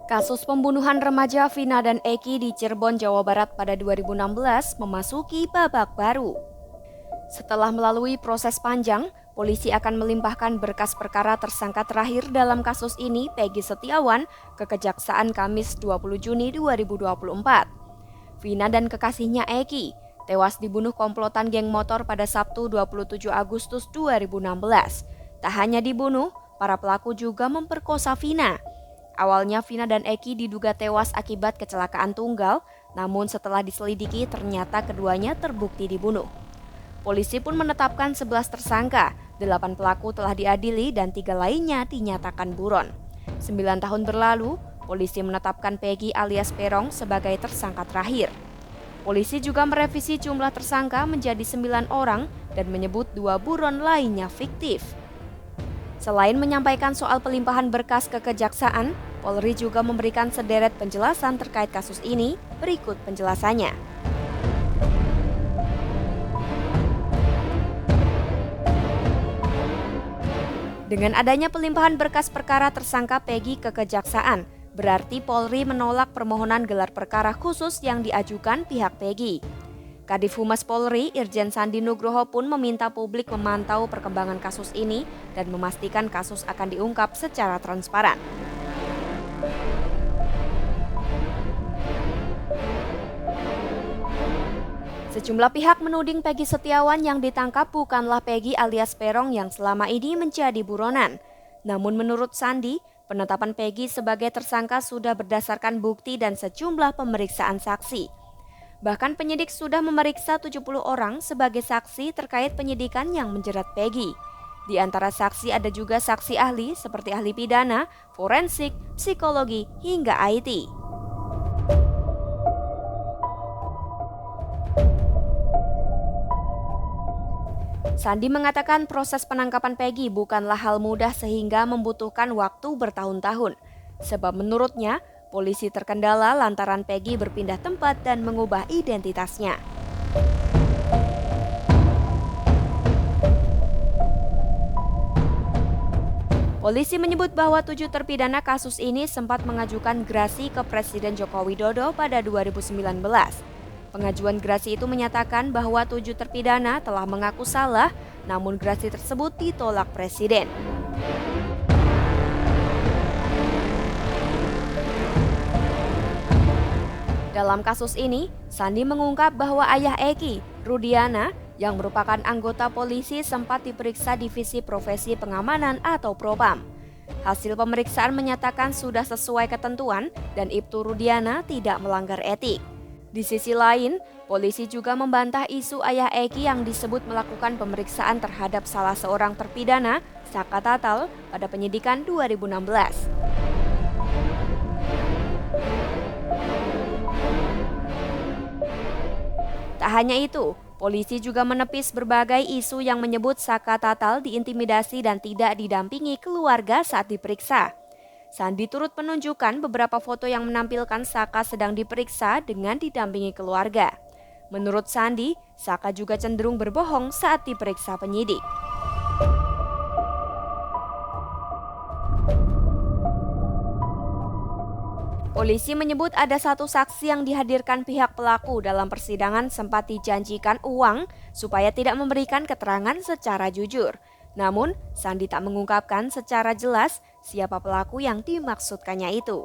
Kasus pembunuhan remaja Vina dan Eki di Cirebon, Jawa Barat pada 2016 memasuki babak baru. Setelah melalui proses panjang, polisi akan melimpahkan berkas perkara tersangka terakhir dalam kasus ini, Peggy Setiawan, ke Kejaksaan Kamis 20 Juni 2024. Vina dan kekasihnya Eki tewas dibunuh komplotan geng motor pada Sabtu 27 Agustus 2016. Tak hanya dibunuh, para pelaku juga memperkosa Vina. Awalnya Vina dan Eki diduga tewas akibat kecelakaan tunggal, namun setelah diselidiki ternyata keduanya terbukti dibunuh. Polisi pun menetapkan 11 tersangka, 8 pelaku telah diadili dan 3 lainnya dinyatakan buron. 9 tahun berlalu, polisi menetapkan Peggy alias Perong sebagai tersangka terakhir. Polisi juga merevisi jumlah tersangka menjadi 9 orang dan menyebut 2 buron lainnya fiktif. Selain menyampaikan soal pelimpahan berkas ke Kejaksaan, Polri juga memberikan sederet penjelasan terkait kasus ini. Berikut penjelasannya. Dengan adanya pelimpahan berkas perkara tersangka Peggy ke Kejaksaan, berarti Polri menolak permohonan gelar perkara khusus yang diajukan pihak Peggy. Kadif Humas Polri, Irjen Sandi Nugroho pun meminta publik memantau perkembangan kasus ini dan memastikan kasus akan diungkap secara transparan. Sejumlah pihak menuding Peggy Setiawan yang ditangkap bukanlah Peggy alias Perong yang selama ini menjadi buronan. Namun menurut Sandi, penetapan Peggy sebagai tersangka sudah berdasarkan bukti dan sejumlah pemeriksaan saksi. Bahkan penyidik sudah memeriksa 70 orang sebagai saksi terkait penyidikan yang menjerat Peggy. Di antara saksi ada juga saksi ahli seperti ahli pidana, forensik, psikologi, hingga IT. Sandi mengatakan proses penangkapan Peggy bukanlah hal mudah sehingga membutuhkan waktu bertahun-tahun. Sebab menurutnya, polisi terkendala lantaran Peggy berpindah tempat dan mengubah identitasnya. Polisi menyebut bahwa 7 terpidana kasus ini sempat mengajukan gerasi ke Presiden Joko Widodo pada 2019. Pengajuan gerasi itu menyatakan bahwa 7 terpidana telah mengaku salah, namun gerasi tersebut ditolak Presiden. Dalam kasus ini, Sandi mengungkap bahwa ayah Eki, Rudiana, yang merupakan anggota polisi sempat diperiksa Divisi Profesi Pengamanan atau Propam. Hasil pemeriksaan menyatakan sudah sesuai ketentuan dan Ibtu Rudiana tidak melanggar etik. Di sisi lain, polisi juga membantah isu ayah Eki yang disebut melakukan pemeriksaan terhadap salah seorang terpidana, Saka Tatal, pada penyidikan 2016. Tak hanya itu, polisi juga menepis berbagai isu yang menyebut Saka Tatal diintimidasi dan tidak didampingi keluarga saat diperiksa. Sandi turut menunjukkan beberapa foto yang menampilkan Saka sedang diperiksa dengan didampingi keluarga. Menurut Sandi, Saka juga cenderung berbohong saat diperiksa penyidik. Polisi menyebut ada satu saksi yang dihadirkan pihak pelaku dalam persidangan sempat dijanjikan uang supaya tidak memberikan keterangan secara jujur. Namun, Sandi tak mengungkapkan secara jelas siapa pelaku yang dimaksudkannya itu.